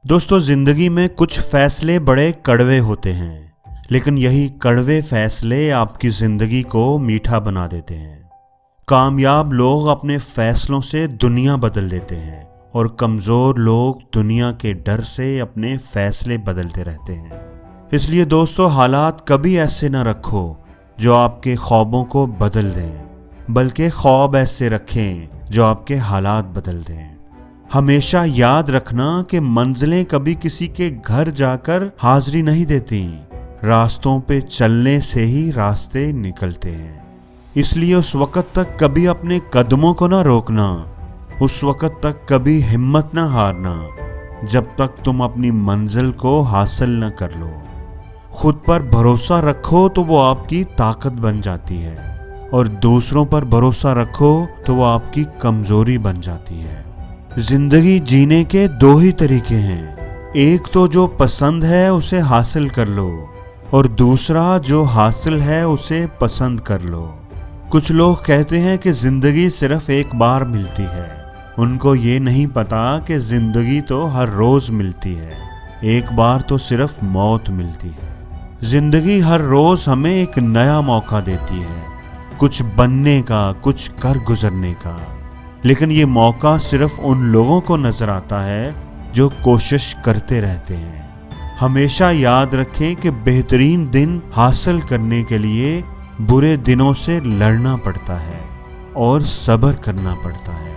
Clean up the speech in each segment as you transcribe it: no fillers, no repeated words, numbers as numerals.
दोस्तों, जिंदगी में कुछ फैसले बड़े कड़वे होते हैं, लेकिन यही कड़वे फैसले आपकी जिंदगी को मीठा बना देते हैं। कामयाब लोग अपने फैसलों से दुनिया बदल देते हैं और कमजोर लोग दुनिया के डर से अपने फैसले बदलते रहते हैं। इसलिए दोस्तों, हालात कभी ऐसे ना रखो जो आपके ख्वाबों को बदल दें, बल्कि ख्वाब ऐसे रखें जो आपके हालात बदल दें। हमेशा याद रखना कि मंजिलें कभी किसी के घर जाकर हाजिरी नहीं देती, रास्तों पे चलने से ही रास्ते निकलते हैं। इसलिए उस वक़्त तक कभी अपने कदमों को ना रोकना, उस वक़्त तक कभी हिम्मत ना हारना जब तक तुम अपनी मंजिल को हासिल न कर लो। खुद पर भरोसा रखो तो वो आपकी ताकत बन जाती है, और दूसरों पर भरोसा रखो तो वो आपकी कमजोरी बन जाती है। जिंदगी जीने के दो ही तरीके हैं, एक तो जो पसंद है उसे हासिल कर लो, और दूसरा जो हासिल है उसे पसंद कर लो। कुछ लोग कहते हैं कि जिंदगी सिर्फ एक बार मिलती है। उनको ये नहीं पता कि जिंदगी तो हर रोज मिलती है, एक बार तो सिर्फ मौत मिलती है। जिंदगी हर रोज हमें एक नया मौका देती है, कुछ बनने का, कुछ कर गुजरने का। लेकिन ये मौका सिर्फ उन लोगों को नजर आता है जो कोशिश करते रहते हैं। हमेशा याद रखें कि बेहतरीन दिन हासिल करने के लिए बुरे दिनों से लड़ना पड़ता है और सब्र करना पड़ता है।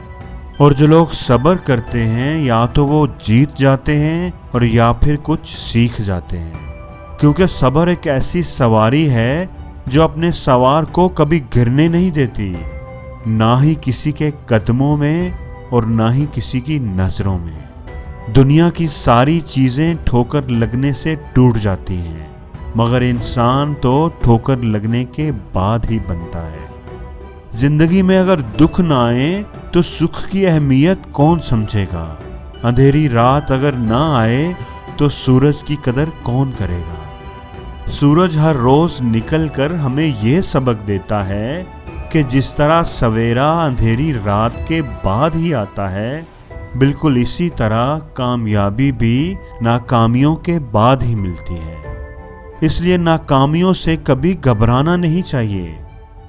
और जो लोग सब्र करते हैं या तो वो जीत जाते हैं और या फिर कुछ सीख जाते हैं, क्योंकि सब्र एक ऐसी सवारी है जो अपने सवार को कभी गिरने नहीं देती, ना ही किसी के कदमों में और ना ही किसी की नजरों में। दुनिया की सारी चीजें ठोकर लगने से टूट जाती हैं, मगर इंसान तो ठोकर लगने के बाद ही बनता है। जिंदगी में अगर दुख ना आए तो सुख की अहमियत कौन समझेगा? अंधेरी रात अगर ना आए तो सूरज की कदर कौन करेगा? सूरज हर रोज निकलकर हमें यह सबक देता है कि जिस तरह सवेरा अंधेरी रात के बाद ही आता है, बिल्कुल इसी तरह कामयाबी भी नाकामियों के बाद ही मिलती है। इसलिए नाकामियों से कभी घबराना नहीं चाहिए,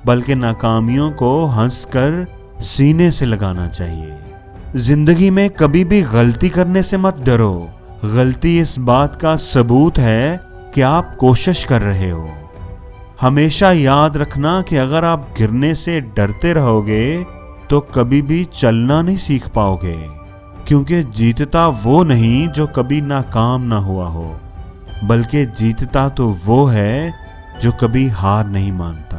बल्कि नाकामियों को हंसकर सीने से लगाना चाहिए। जिंदगी में कभी भी गलती करने से मत डरो। गलती इस बात का सबूत है कि आप कोशिश कर रहे हो। हमेशा याद रखना कि अगर आप गिरने से डरते रहोगे तो कभी भी चलना नहीं सीख पाओगे, क्योंकि जीतता वो नहीं जो कभी नाकाम ना हुआ हो, बल्कि जीतता तो वो है जो कभी हार नहीं मानता।